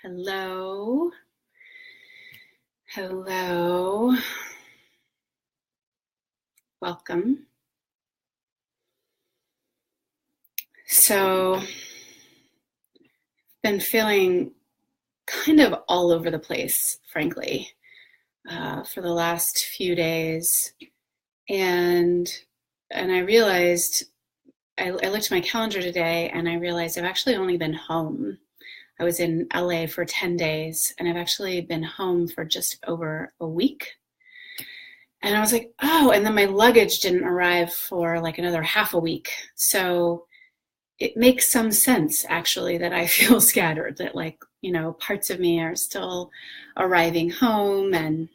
Hello. Hello. Welcome. So, been feeling kind of all over the place, frankly, for the last few days. And I realized, I looked at my calendar today and I realized I've actually only been home. I was in LA for 10 days and I've actually been home for just over a week. And I was like, oh, and then my luggage didn't arrive for like another half a week. So it makes some sense actually that I feel scattered, that parts of me are still arriving home and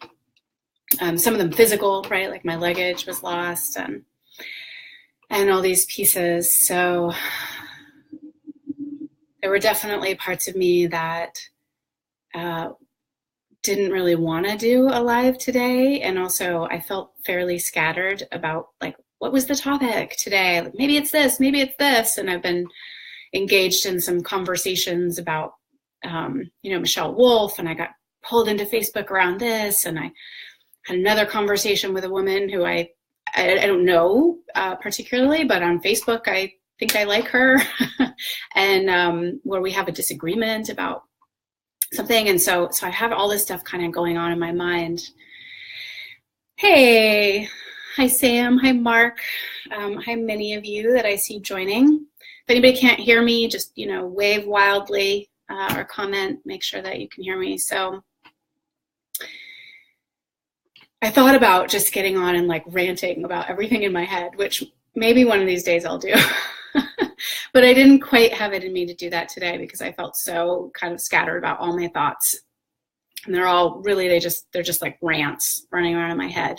some of them physical, right? Like my luggage was lost and all these pieces. So there were definitely parts of me that didn't really want to do a live today. And also I felt fairly scattered about like, what was the topic today? Like, maybe it's this, maybe it's this. And I've been engaged in some conversations about, Michelle Wolf, and I got pulled into Facebook around this. And I had another conversation with a woman who I don't know particularly, but on Facebook, I think I like her, and where we have a disagreement about something. And so I have all this stuff kind of going on in my mind. Hey, hi Sam, hi Mark, hi many of you that I see joining. If anybody can't hear me, just wave wildly or comment, make sure that you can hear me. So I thought about just getting on and like ranting about everything in my head, which maybe one of these days I'll do. But I didn't quite have it in me to do that today because I felt so kind of scattered about all my thoughts. And they're all really, they're just like rants running around in my head.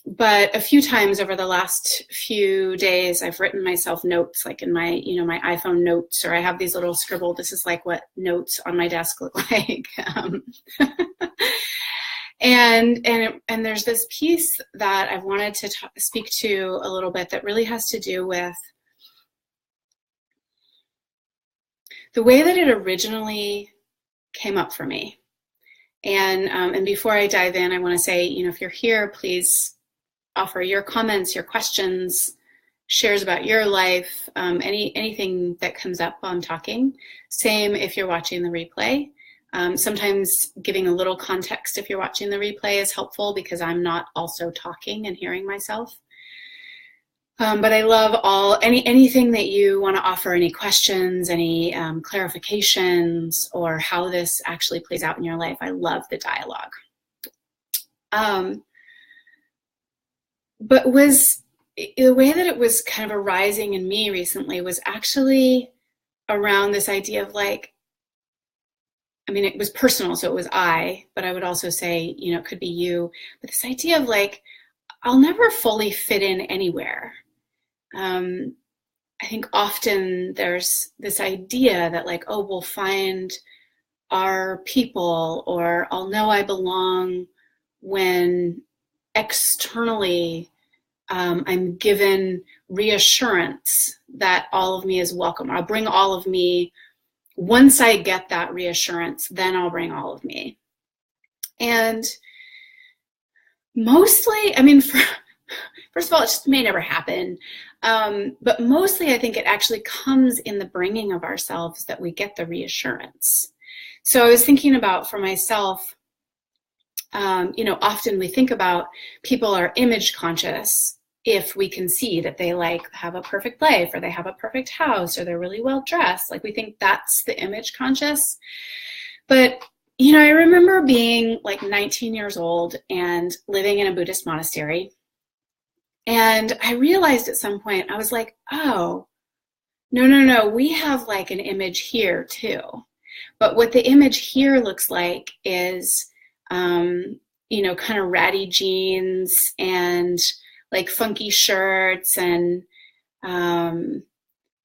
But a few times over the last few days, I've written myself notes, like in my, my iPhone notes, or I have these little scribble. This is like what notes on my desk look like. And there's this piece that I've wanted to speak to a little bit that really has to do with the way that it originally came up for me. And before I dive in, I want to say, if you're here, please offer your comments, your questions, shares about your life, anything that comes up while I'm talking. Same if you're watching the replay. Sometimes giving a little context if you're watching the replay is helpful because I'm not also talking and hearing myself. But I love anything that you want to offer, any questions, any clarifications, or how this actually plays out in your life. I love the dialogue. But the way that it was kind of arising in me recently was actually around this idea of like, it was personal, so it was I, but I would also say, it could be you. But this idea of like, I'll never fully fit in anywhere. I think often there's this idea that like, oh, we'll find our people, or I'll know I belong when externally I'm given reassurance that all of me is welcome. I'll bring all of me. Once I get that reassurance, then I'll bring all of me. And mostly, first of all, it just may never happen. But mostly I think it actually comes in the bringing of ourselves that we get the reassurance. So I was thinking about for myself, often we think about people are image conscious if we can see that they like have a perfect life, or they have a perfect house, or they're really well dressed. Like we think that's the image conscious. But, I remember being like 19 years old and living in a Buddhist monastery. And I realized at some point, I was like, oh, no, we have like an image here too. But what the image here looks like is, kind of ratty jeans and like funky shirts, and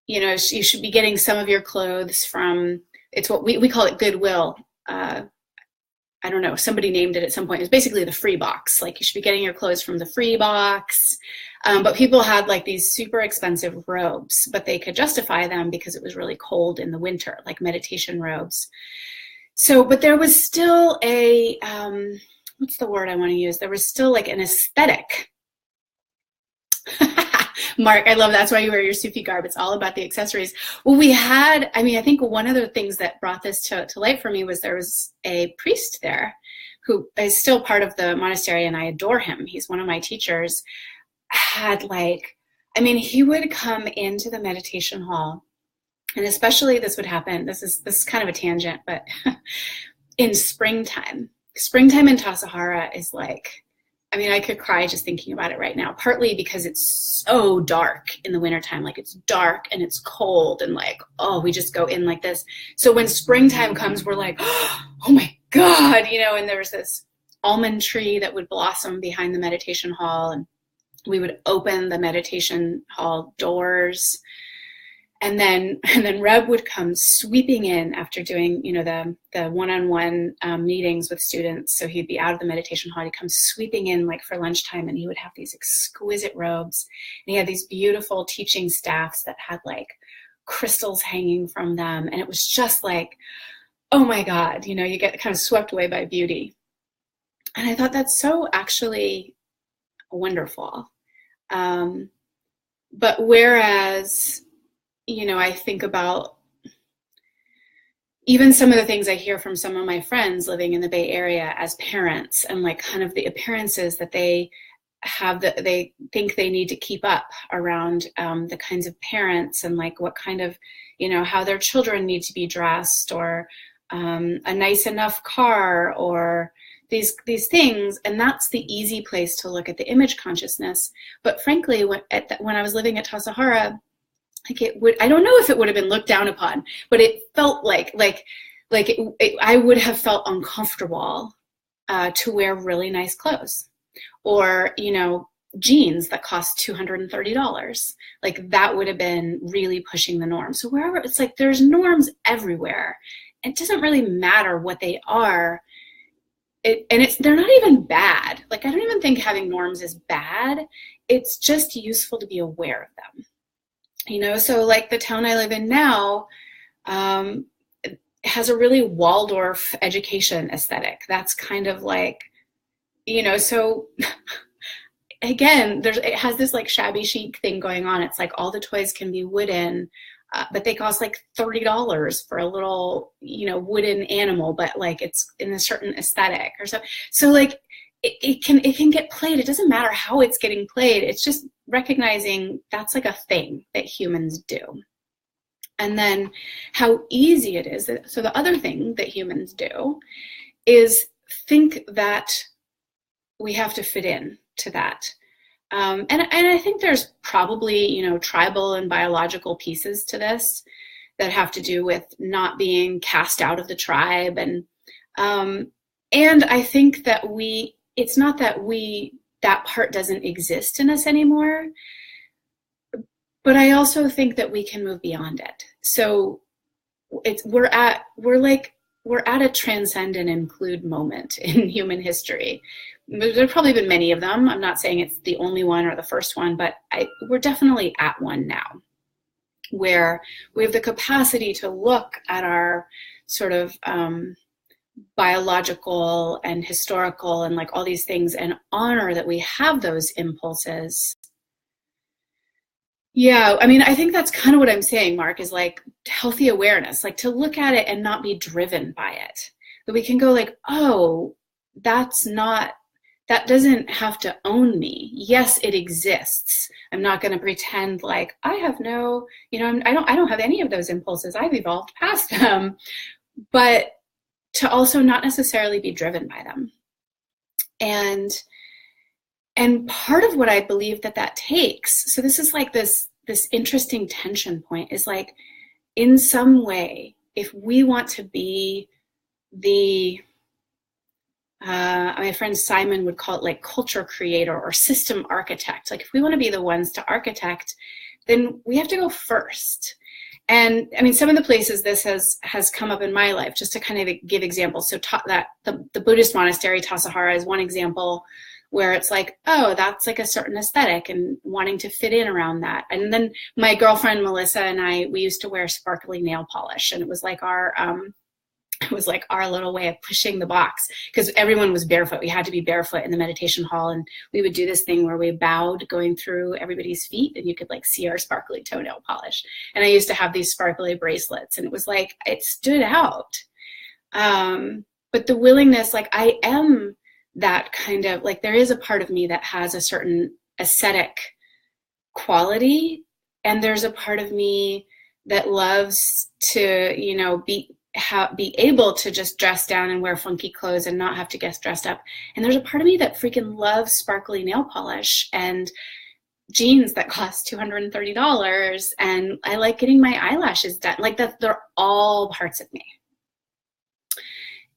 you should be getting some of your clothes from, it's what we call it Goodwill. I don't know, somebody named it at some point. It's basically the free box. Like you should be getting your clothes from the free box. But people had like these super expensive robes, but they could justify them because it was really cold in the winter, like meditation robes. So, but there was still a, what's the word I want to use? There was still like an aesthetic. Mark, I love that's why you wear your Sufi garb. It's all about the accessories. Well, we had, I mean, I think one of the things that brought this to light for me was there was a priest there who is still part of the monastery, and I adore him. He's one of my teachers. Had like, I mean, he would come into the meditation hall, and especially this would happen, this is kind of a tangent, but in springtime in Tassajara is like, I mean, I could cry just thinking about it right now, partly because it's so dark in the wintertime. Like it's dark and it's cold and like, oh, we just go in like this. So when springtime comes, we're like, oh my God, you know, and there was this almond tree that would blossom behind the meditation hall, and we would open the meditation hall doors. And then Reb would come sweeping in after doing, you know, the one-on-one meetings with students. So he'd be out of the meditation hall. He'd come sweeping in like for lunchtime, and he would have these exquisite robes. And he had these beautiful teaching staffs that had like crystals hanging from them. And it was just like, oh my God, you know, you get kind of swept away by beauty. And I thought that's so actually wonderful. But whereas, you know, I think about even some of the things I hear from some of my friends living in the Bay Area as parents, and like kind of the appearances that they have that they think they need to keep up around the kinds of parents, and like what kind of, you know, how their children need to be dressed, or a nice enough car, or these things. And that's the easy place to look at the image consciousness. But frankly, when I was living at Tassajara, like it would, I don't know if it would have been looked down upon, but it felt like I would have felt uncomfortable to wear really nice clothes, or, you know, jeans that cost $230. Like that would have been really pushing the norm. So wherever, it's like there's norms everywhere. It doesn't really matter what they are. They're not even bad. Like I don't even think having norms is bad. It's just useful to be aware of them. You know, so like the town I live in now has a really Waldorf education aesthetic. That's kind of like, you know, so again, it has this like shabby chic thing going on. It's like all the toys can be wooden, but they cost like $30 for a little, you know, wooden animal, but like it's in a certain aesthetic or so. So like it can get played. It doesn't matter how it's getting played. It's just recognizing that's like a thing that humans do. And then how easy it is. So the other thing that humans do is think that we have to fit in to that. And I think there's probably, you know, tribal and biological pieces to this that have to do with not being cast out of the tribe. And I think that it's not that that part doesn't exist in us anymore, but I also think that we can move beyond it. So we're at a transcend and include moment in human history. There've probably been many of them. I'm not saying it's the only one or the first one, but we're definitely at one now, where we have the capacity to look at our sort of biological and historical and like all these things and honor that we have those impulses. Yeah, I mean, I think that's kind of what I'm saying, Mark, is like healthy awareness, like to look at it and not be driven by it. That we can go like, oh, that doesn't have to own me. Yes, it exists. I'm not going to pretend like I have no, you know, I don't have any of those impulses. I've evolved past them. But to also not necessarily be driven by them. And part of what I believe that takes, so this is like this interesting tension point, is like, in some way, if we want to be my friend Simon would call it like culture creator or system architect. Like if we want to be the ones to architect, then we have to go first. And I mean, some of the places this has come up in my life, just to kind of give examples. So the Buddhist monastery, Tassajara, is one example where it's like, oh, that's like a certain aesthetic and wanting to fit in around that. And then my girlfriend Melissa and we used to wear sparkly nail polish, and it was like our little way of pushing the box, because everyone was barefoot. We had to be barefoot in the meditation hall, and we would do this thing where we bowed going through everybody's feet, and you could like see our sparkly toenail polish. And I used to have these sparkly bracelets, and it was like, it stood out. But the willingness, like I am that kind of, like there is a part of me that has a certain aesthetic quality, and there's a part of me that loves to, you know, be able to just dress down and wear funky clothes and not have to get dressed up. And there's a part of me that freaking loves sparkly nail polish and jeans that cost $230, and I like getting my eyelashes done. Like that, they're all parts of me.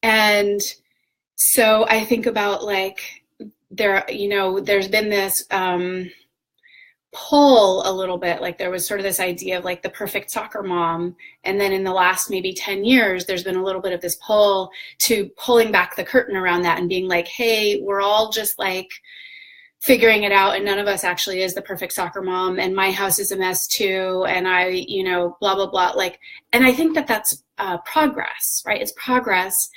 And so I think about like there, you know, there's been this pull a little bit, like there was sort of this idea of like the perfect soccer mom, and then in the last maybe 10 years there's been a little bit of this pull to pulling back the curtain around that and being like, hey, we're all just like figuring it out, and none of us actually is the perfect soccer mom, and my house is a mess too, and I, you know, blah blah blah. Like, and I think that that's progress, right? It's progress.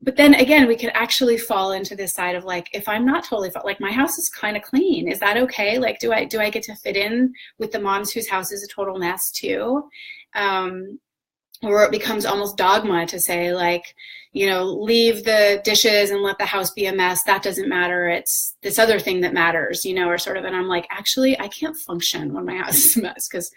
But then again, we could actually fall into this side of like, if I'm not totally, like my house is kind of clean, is that okay? Like, do I get to fit in with the moms whose house is a total mess too? Or it becomes almost dogma to say like, you know, leave the dishes and let the house be a mess. That doesn't matter. It's this other thing that matters, you know, or sort of, and I'm like, actually, I can't function when my house is a mess, because,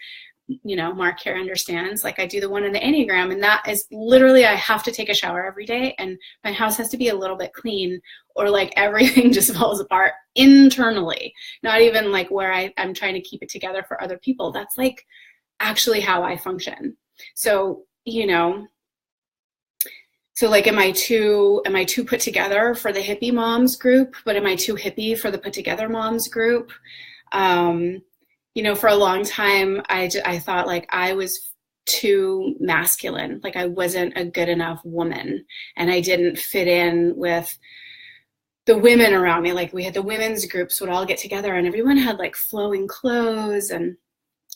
you know, Mark here understands, like I do the 1 in the Enneagram, and that is literally, I have to take a shower every day, and my house has to be a little bit clean, or like everything just falls apart internally, not even like where I'm trying to keep it together for other people. That's like actually how I function. So, you know, so like, am I too put together for the hippie moms group, but am I too hippie for the put together moms group? You know, for a long time, I thought like I was too masculine, like I wasn't a good enough woman, and I didn't fit in with the women around me. Like we had the women's groups would all get together, and everyone had like flowing clothes, and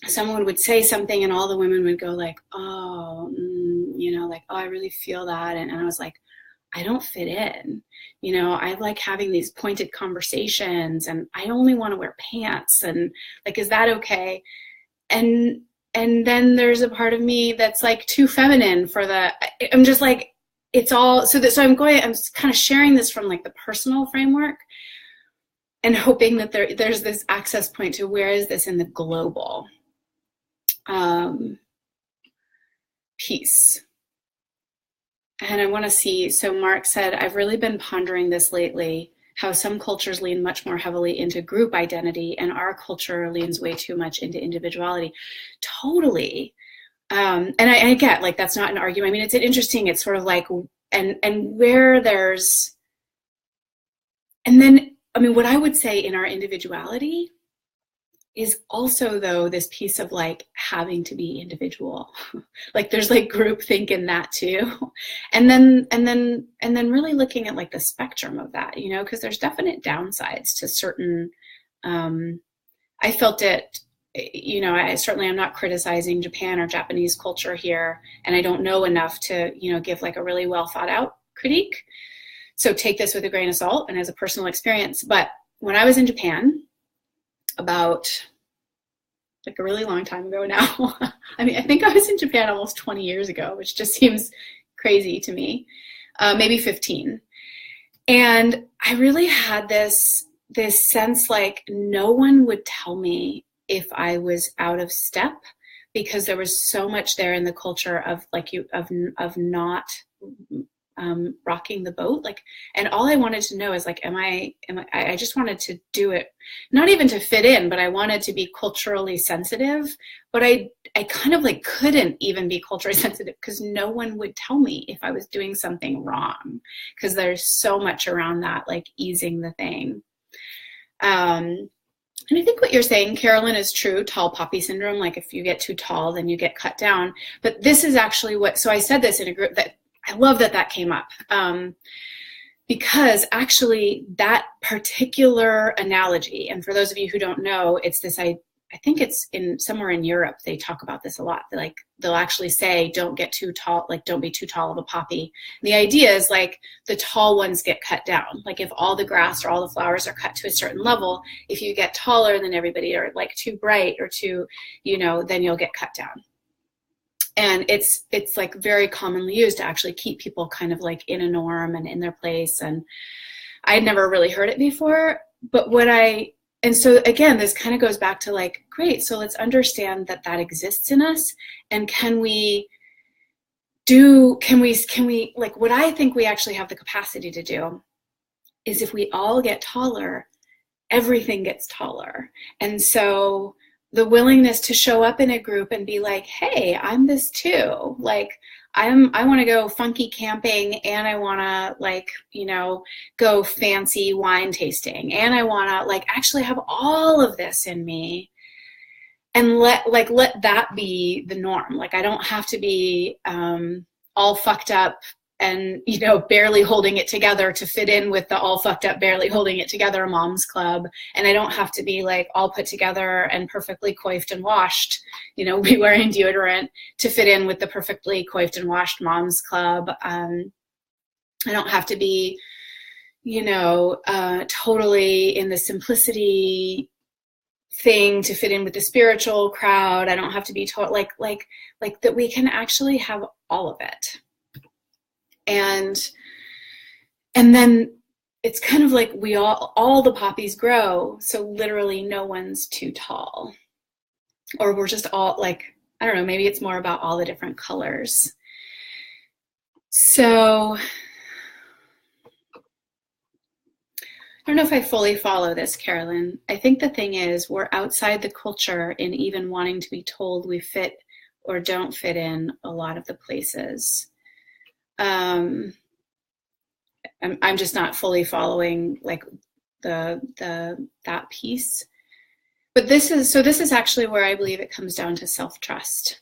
someone would say something and all the women would go like, oh, you know, like, oh, I really feel that. And I was like, I don't fit in. You know, I like having these pointed conversations, and I only want to wear pants, and like, is that okay? And then there's a part of me that's like too feminine for I'm just like, it's all, so I'm kind of sharing this from like the personal framework and hoping that there's this access point to where is this in the global piece. And I want to see, so Mark said, I've really been pondering this lately, how some cultures lean much more heavily into group identity, and our culture leans way too much into individuality. Totally. And I get, like, that's not an argument. I mean, it's interesting, it's sort of like, and where there's, and then, I mean, what I would say in our individuality is also, though, this piece of like having to be individual. Like there's like groupthink in that too. And then really looking at like the spectrum of that, you know, because there's definite downsides to certain, I felt it, you know, I'm not criticizing Japan or Japanese culture here, and I don't know enough to, you know, give like a really well thought out critique. So take this with a grain of salt and as a personal experience. But when I was in Japan, about like a really long time ago now. I mean, I think I was in Japan almost 20 years ago, which just seems crazy to me, maybe 15. And I really had this sense like no one would tell me if I was out of step, because there was so much there in the culture of like of not rocking the boat, like, and all I wanted to know is like, I just wanted to do it, not even to fit in, but I wanted to be culturally sensitive, but I kind of like couldn't even be culturally sensitive because no one would tell me if I was doing something wrong, because there's so much around that, like easing the thing. And I think what you're saying, Carolyn, is true, tall poppy syndrome, like if you get too tall, then you get cut down. But this is actually so I said this in a group that I love that came up. because actually that particular analogy, and for those of you who don't know, it's this, I think it's in somewhere in Europe, they talk about this a lot. Like they'll actually say, don't get too tall, like don't be too tall of a poppy. And the idea is like the tall ones get cut down. Like if all the grass or all the flowers are cut to a certain level, if you get taller than everybody or like too bright or too, then you'll get cut down. And it's like very commonly used to actually keep people kind of like in a norm and in their place. And I'd never really heard it before, but and so again, this kind of goes back to like, great, so let's understand that that exists in us. And can we like, what I think we actually have the capacity to do is if we all get taller, everything gets taller. And so the willingness to show up in a group and be like, hey, I'm this too. Like, I want to go funky camping, and I want to like, go fancy wine tasting, and I want to like actually have all of this in me, and let that be the norm. Like, I don't have to be all fucked up and barely holding it together to fit in with the all fucked up, barely holding it together moms club. And I don't have to be like all put together and perfectly coiffed and washed, be wearing deodorant to fit in with the perfectly coiffed and washed moms club. I don't have to be, totally in the simplicity thing to fit in with the spiritual crowd. I don't have to be like that. We can actually have all of it. And then it's kind of like we all the poppies grow, so literally no one's too tall. Or we're just all like, I don't know, maybe it's more about all the different colors. So I don't know if I fully follow this, Carolyn. I think the thing is we're outside the culture in even wanting to be told we fit or don't fit in a lot of the places. I'm just not fully following like that piece. But this is actually where I believe it comes down to self-trust.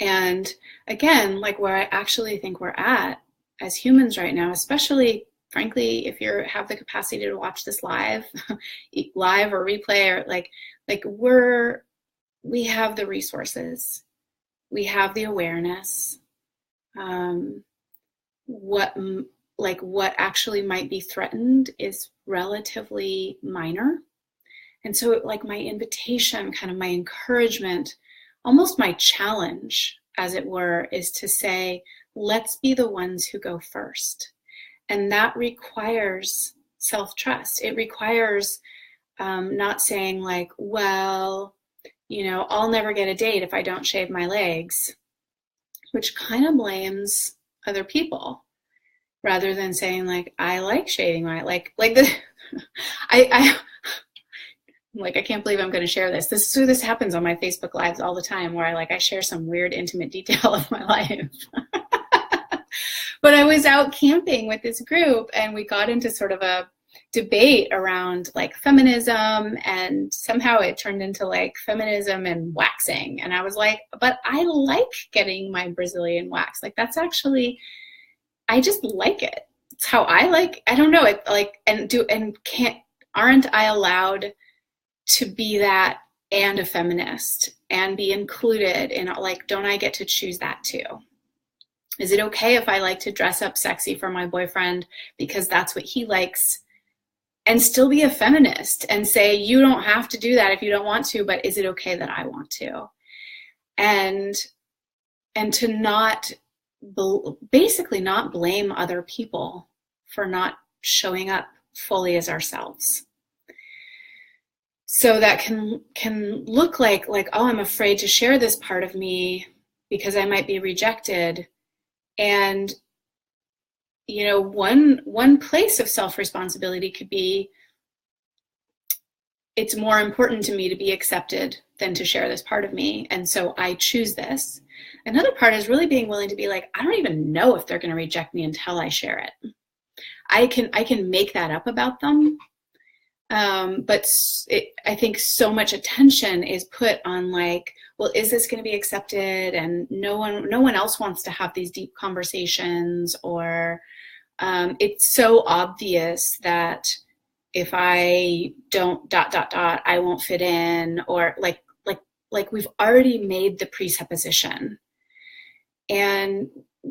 And again, like where I actually think we're at as humans right now, especially frankly, if you have the capacity to watch this live or replay, or like we have the resources, we have the awareness. What actually might be threatened is relatively minor. And so like my invitation, kind of my encouragement, almost my challenge, as it were, is to say, let's be the ones who go first. And that requires self-trust. It requires not saying like, well, I'll never get a date if I don't shave my legs, which kind of blames other people, rather than saying like, I like shaving my, I can't believe I'm going to share this. This happens on my Facebook lives all the time, where I share some weird intimate detail of my life. But I was out camping with this group, and we got into sort of a debate around like feminism, and somehow it turned into like feminism and waxing. And I was like, but I like getting my Brazilian wax. Like that's actually, I just like it. It's how I like, I don't know, it like, aren't I allowed to be that and a feminist and be included in, like, don't I get to choose that too? Is it okay if I like to dress up sexy for my boyfriend because that's what he likes, and still be a feminist and say, you don't have to do that if you don't want to, but is it okay that I want to? And to not, basically not blame other people for not showing up fully as ourselves. So that can look like, oh, I'm afraid to share this part of me because I might be rejected. And, one place of self-responsibility could be, it's more important to me to be accepted than to share this part of me. And so I choose this. Another part is really being willing to be like, I don't even know if they're going to reject me until I share it. I can make that up about them. But I think so much attention is put on like, well, is this going to be accepted? And no one else wants to have these deep conversations, or It's so obvious that if I don't ... I won't fit in, or like we've already made the presupposition, and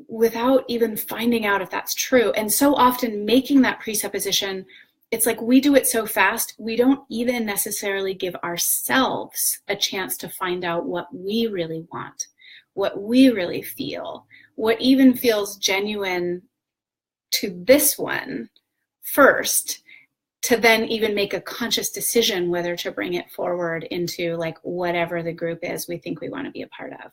without even finding out if that's true. And so often making that presupposition, it's like we do it so fast, we don't even necessarily give ourselves a chance to find out what we really want, what we really feel, what even feels genuine to this one first, to then even make a conscious decision whether to bring it forward into like whatever the group is we think we want to be a part of.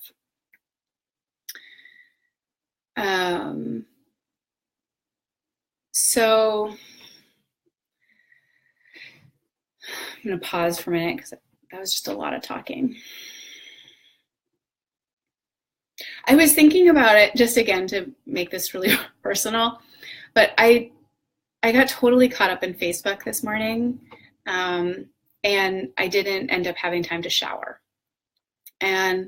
So I'm going to pause for a minute because that was just a lot of talking. I was thinking about it, just again to make this really personal, but I got totally caught up in Facebook this morning, and I didn't end up having time to shower. And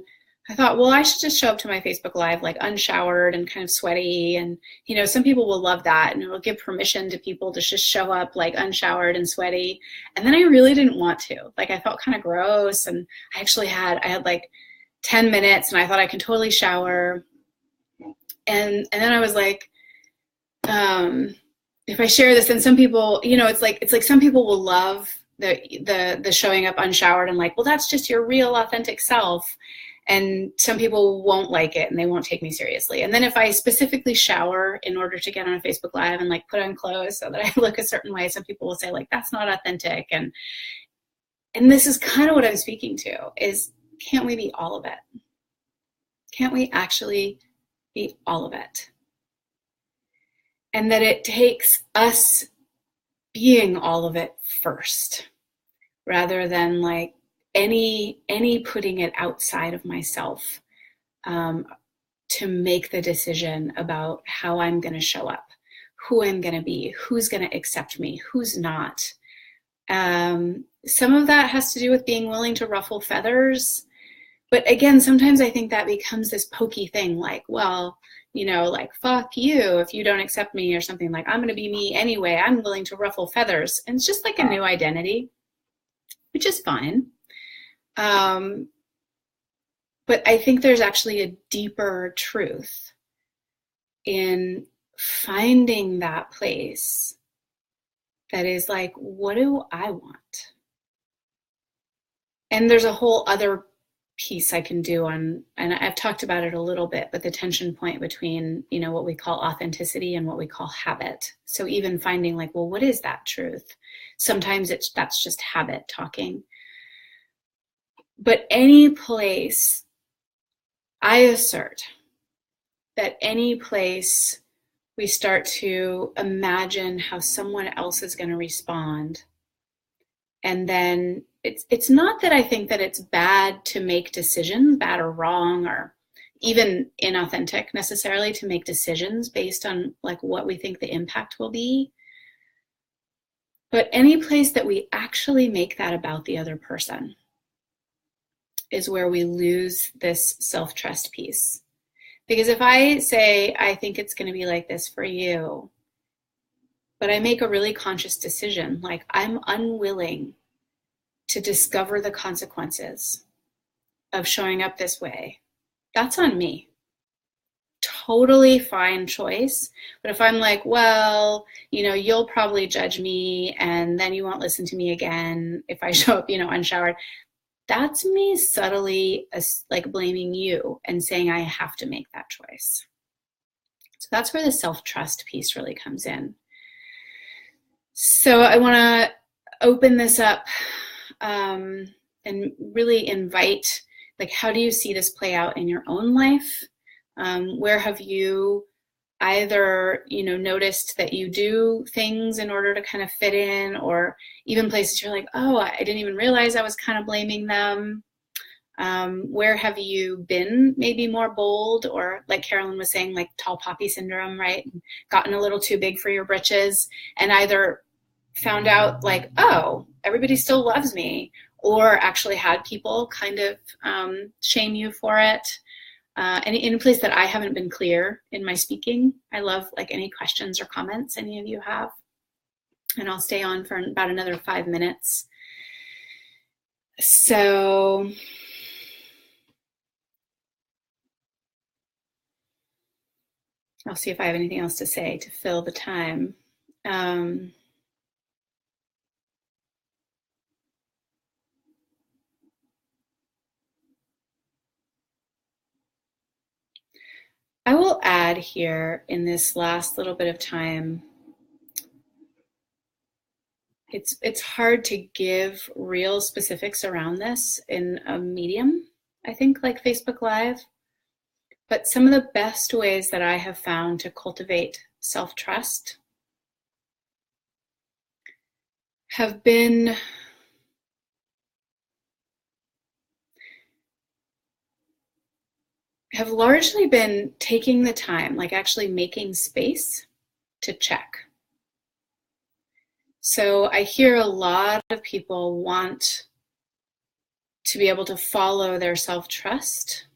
I thought, well, I should just show up to my Facebook Live like unshowered and kind of sweaty. And, you know, some people will love that, and it'll give permission to people to just show up like unshowered and sweaty. And then I really didn't want to. Like, I felt kind of gross, and I had like 10 minutes, and I thought I could totally shower. And then I was like, if I share this, then some people, you know, it's like some people will love the showing up unshowered and like, well, that's just your real authentic self. And some people won't like it and they won't take me seriously. And then if I specifically shower in order to get on a Facebook Live and like put on clothes so that I look a certain way, some people will say like, that's not authentic. And this is kind of what I'm speaking to, is can't we be all of it? Can't we actually be all of it? And that it takes us being all of it first, rather than like any putting it outside of myself, to make the decision about how I'm going to show up, who I'm going to be, who's going to accept me, who's not. Some of that has to do with being willing to ruffle feathers. But again, sometimes I think that becomes this pokey thing, like, well, you know, like, fuck you if you don't accept me, or something like, I'm going to be me anyway. I'm willing to ruffle feathers. And it's just like a new identity, which is fine. But I think there's actually a deeper truth in finding that place that is like, what do I want? And there's a whole other piece I can do on, and I've talked about it a little bit, but the tension point between, you know, what we call authenticity and what we call habit. So even finding like, well, what is that truth? Sometimes that's just habit talking. But any place, I assert that any place we start to imagine how someone else is going to respond, and then it's not that I think that it's bad to make decisions, bad or wrong, or even inauthentic necessarily to make decisions based on like what we think the impact will be. But any place that we actually make that about the other person is where we lose this self-trust piece. Because if I say, I think it's going to be like this for you, but I make a really conscious decision, like I'm unwilling to discover the consequences of showing up this way, that's on me. Totally fine choice. But if I'm like, well, you know, you'll probably judge me and then you won't listen to me again if I show up, you know, unshowered, that's me subtly like blaming you and saying I have to make that choice. So that's where the self-trust piece really comes in. So I want to open this up and really invite, like, how do you see this play out in your own life? Where have you either, you know, noticed that you do things in order to kind of fit in, or even places you're like, oh, I didn't even realize I was kind of blaming them. Where have you been maybe more bold, or like Carolyn was saying, like tall poppy syndrome, right? Gotten a little too big for your britches and either found out like, oh, everybody still loves me, or actually had people kind of shame you for it. any place that I haven't been clear in my speaking. I love like any questions or comments any of you have. And I'll stay on for about another 5 minutes. So I'll see if I have anything else to say to fill the time. I will add here in this last little bit of time, it's hard to give real specifics around this in a medium, I think, like Facebook Live. But some of the best ways that I have found to cultivate self-trust have largely been taking the time, like actually making space to check. So I hear a lot of people want to be able to follow their self-trust.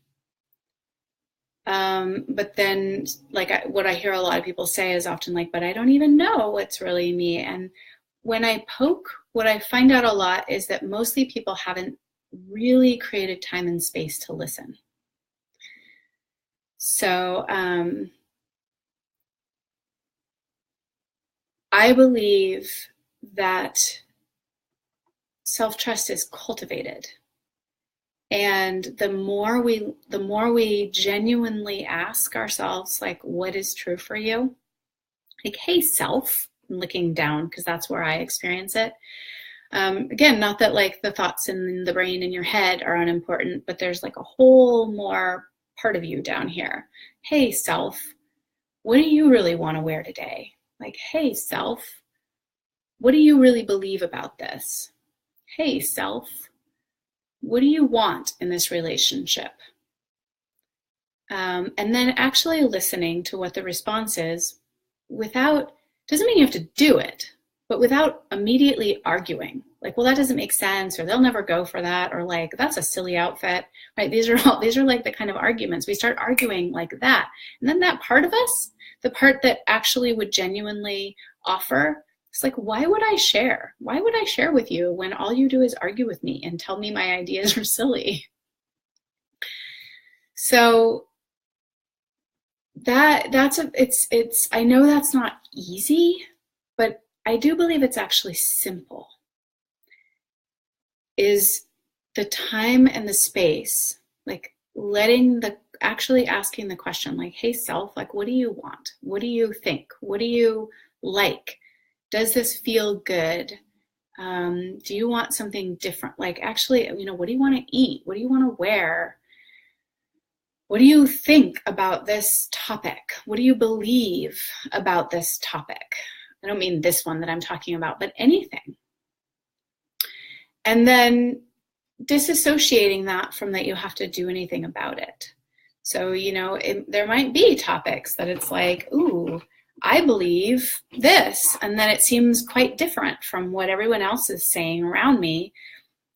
But then like what I hear a lot of people say is often like, but I don't even know what's really me. And when I poke, what I find out a lot is that mostly people haven't really created time and space to listen. So I believe that self-trust is cultivated. And the more we genuinely ask ourselves, like, what is true for you? Like, hey, self, I'm looking down because that's where I experience it. Again, not that like the thoughts in the brain in your head are unimportant, but there's like a whole more part of you down here. Hey, self, what do you really want to wear today? Like, hey, self, what do you really believe about this? Hey, self, what do you want in this relationship? And then actually listening to what the response is without, doesn't mean you have to do it, but without immediately arguing. Like, well, that doesn't make sense, or they'll never go for that, or like, that's a silly outfit, right? These are like the kind of arguments. We start arguing like that. And then that part of us, the part that actually would genuinely offer, it's like, why would I share? Why would I share with you when all you do is argue with me and tell me my ideas are silly? So it's I know that's not easy, but I do believe it's actually simple. Is the time and the space, like actually asking the question, like, hey self, like, what do you want? What do you think? What do you like? Does this feel good? Do you want something different? Like, actually, what do you want to eat? What do you want to wear? What do you think about this topic? What do you believe about this topic? I don't mean this one that I'm talking about, but anything. And then disassociating that from that you have to do anything about it. So, there might be topics that it's like, ooh, I believe this, and then it seems quite different from what everyone else is saying around me.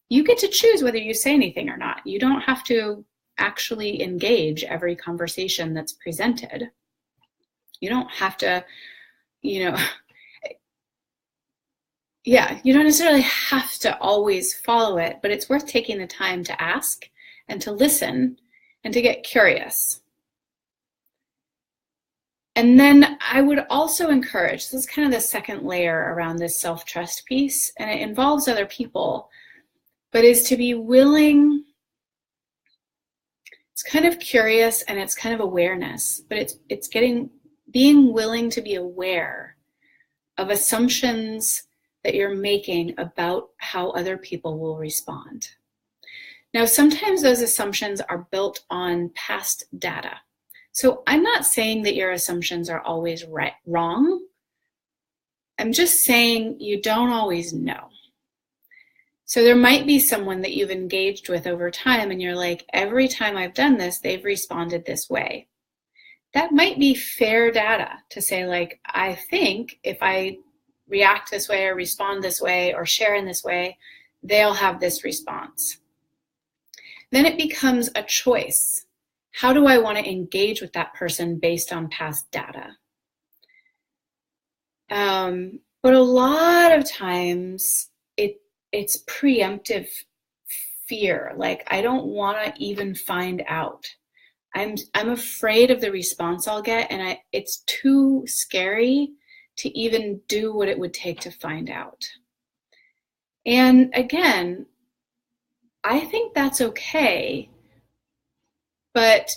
You get to choose whether you say anything or not. You don't have to actually engage every conversation that's presented. You don't have to, you don't necessarily have to always follow it, but it's worth taking the time to ask and to listen and to get curious. And then I would also encourage, this is kind of the second layer around this self-trust piece, and it involves other people, but is to be willing. It's kind of curious and it's kind of awareness, but it's being willing to be aware of assumptions that you're making about how other people will respond. Now, sometimes those assumptions are built on past data. So I'm not saying that your assumptions are always wrong. I'm just saying you don't always know. So there might be someone that you've engaged with over time and you're like, every time I've done this, they've responded this way. That might be fair data to say, like, I think if I react this way or respond this way or share in this way, they'll have this response. Then it becomes a choice. how do I want to engage with that person based on past data? But a lot of times it's preemptive fear. Like, I don't want to even find out. I'm afraid of the response I'll get, and it's too scary to even do what it would take to find out. And again, I think that's okay, but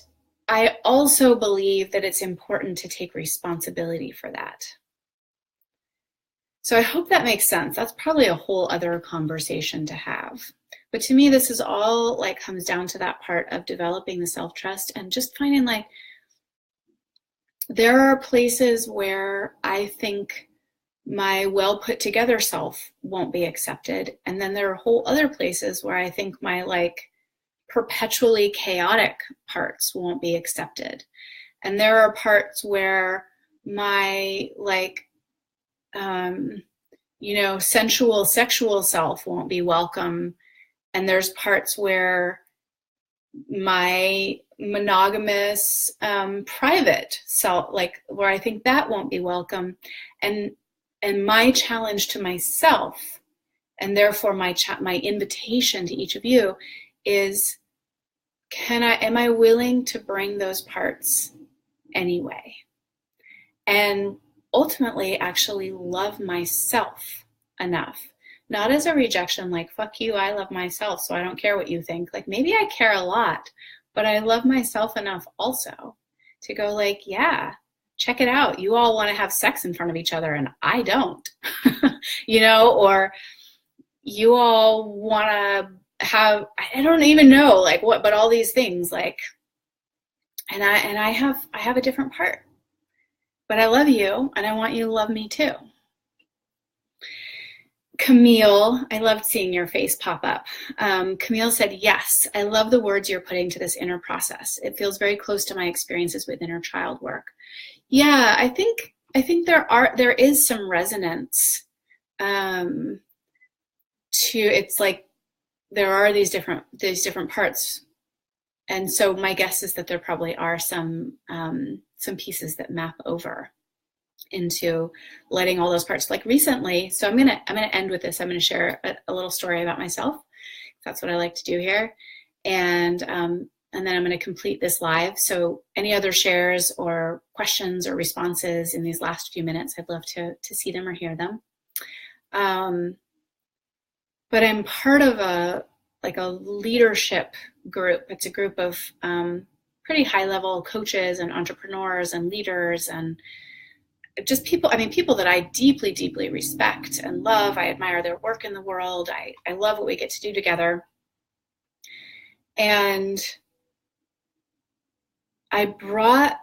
I also believe that it's important to take responsibility for that. So I hope that makes sense. That's probably a whole other conversation to have. But to me, this is all like comes down to that part of developing the self-trust and just finding like there are places where I think my well put together self won't be accepted. And then there are whole other places where I think my like perpetually chaotic parts won't be accepted. And there are parts where my like, sensual, sexual self won't be welcome. And there's parts where my monogamous, private self, like where I think that won't be welcome. And my challenge to myself, and therefore my invitation to each of you is, am I willing to bring those parts anyway? And ultimately actually love myself enough, not as a rejection, like, fuck you, I love myself, so I don't care what you think. Like, maybe I care a lot, but I love myself enough also to go like, yeah, check it out. You all want to have sex in front of each other and I don't, or you all want to have, I don't even know like what, but all these things like, and I have a different part. But I love you, and I want you to love me too. Camille, I loved seeing your face pop up. Camille said, yes, I love the words you're putting to this inner process. It feels very close to my experiences with inner child work. Yeah, I think there is some resonance to, it's like there are these different parts. And so my guess is that there probably are some pieces that map over into letting all those parts. Like recently, so I'm gonna end with this. I'm gonna share a little story about myself. That's what I like to do here, and then I'm gonna complete this live. So any other shares or questions or responses in these last few minutes, I'd love to see them or hear them. But I'm part of a leadership group. It's a group of pretty high-level coaches and entrepreneurs and leaders and just people that I deeply, deeply respect and love. I admire their work in the world. I love what we get to do together. And I brought,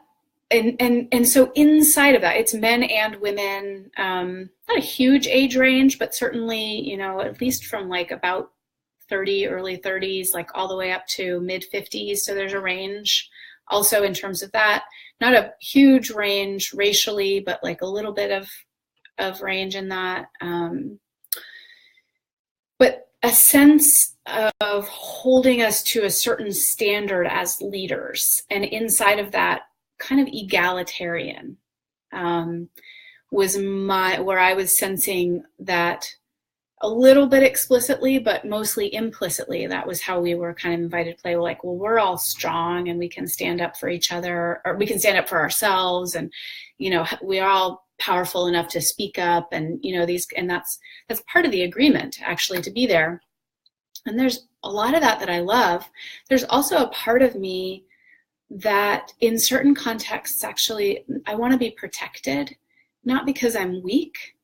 and so inside of that, it's men and women, not a huge age range, but certainly, at least from like about 30, early 30s, like all the way up to mid 50s. So there's a range also in terms of that, not a huge range racially, but like a little bit of range in that. But a sense of holding us to a certain standard as leaders. And inside of that, kind of egalitarian was where I was sensing that a little bit explicitly, but mostly implicitly. That was how we were kind of invited to play. Like, well, we're all strong and we can stand up for each other, or we can stand up for ourselves. And, we're all powerful enough to speak up and, and that's part of the agreement actually to be there. And there's a lot of that I love. There's also a part of me that in certain contexts, actually, I want to be protected, not because I'm weak,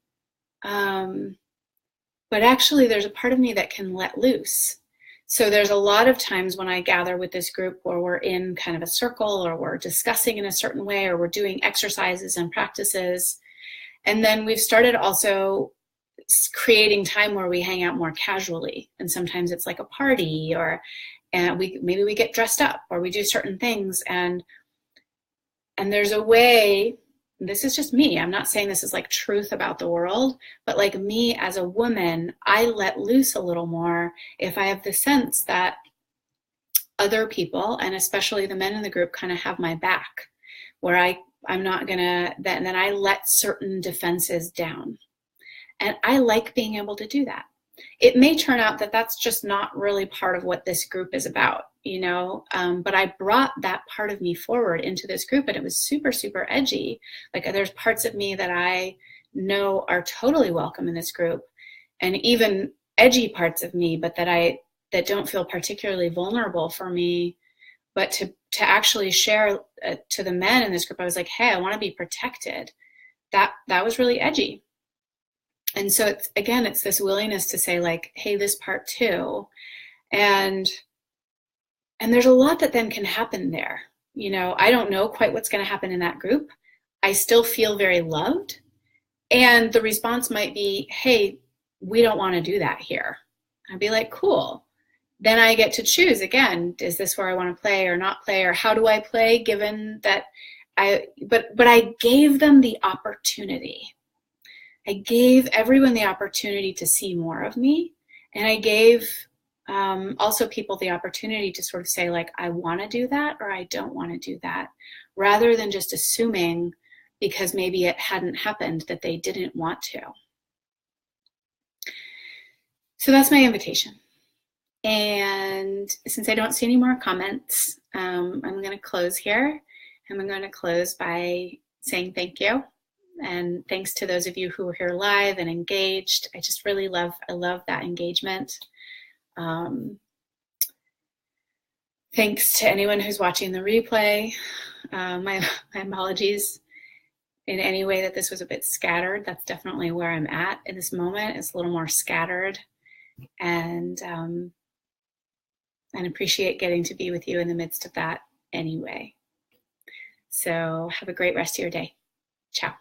but actually there's a part of me that can let loose. So there's a lot of times when I gather with this group where we're in kind of a circle or we're discussing in a certain way or we're doing exercises and practices. And then we've started also creating time where we hang out more casually. And sometimes it's like a party and maybe we get dressed up or we do certain things. And there's a way, this is just me, I'm not saying this is like truth about the world, but like me as a woman, I let loose a little more if I have the sense that other people, and especially the men in the group, kind of have my back, where I'm not gonna, and then I let certain defenses down. And I like being able to do that. It may turn out that that's just not really part of what this group is about, but I brought that part of me forward into this group, and it was super, super edgy. Like, there's parts of me that I know are totally welcome in this group, and even edgy parts of me, but that don't feel particularly vulnerable for me. But to actually share to the men in this group, I was like, hey, I want to be protected. That was really edgy. And so it's this willingness to say, like, hey, this part too. And there's a lot that then can happen there. I don't know quite what's going to happen in that group. I still feel very loved. And the response might be, hey, we don't want to do that here. I'd be like, cool. Then I get to choose again, is this where I want to play or not play, or how do I play, given that but I gave them the opportunity. I gave everyone the opportunity to see more of me. And I gave also people the opportunity to sort of say, like, I want to do that or I don't want to do that, rather than just assuming because maybe it hadn't happened that they didn't want to. So that's my invitation. And since I don't see any more comments, I'm going to close here. And I'm going to close by saying thank you. And thanks to those of you who were here live and engaged. I just really love that engagement. Thanks to anyone who's watching the replay. My apologies in any way that this was a bit scattered. That's definitely where I'm at in this moment. It's a little more scattered. And appreciate getting to be with you in the midst of that anyway. So have a great rest of your day. Ciao.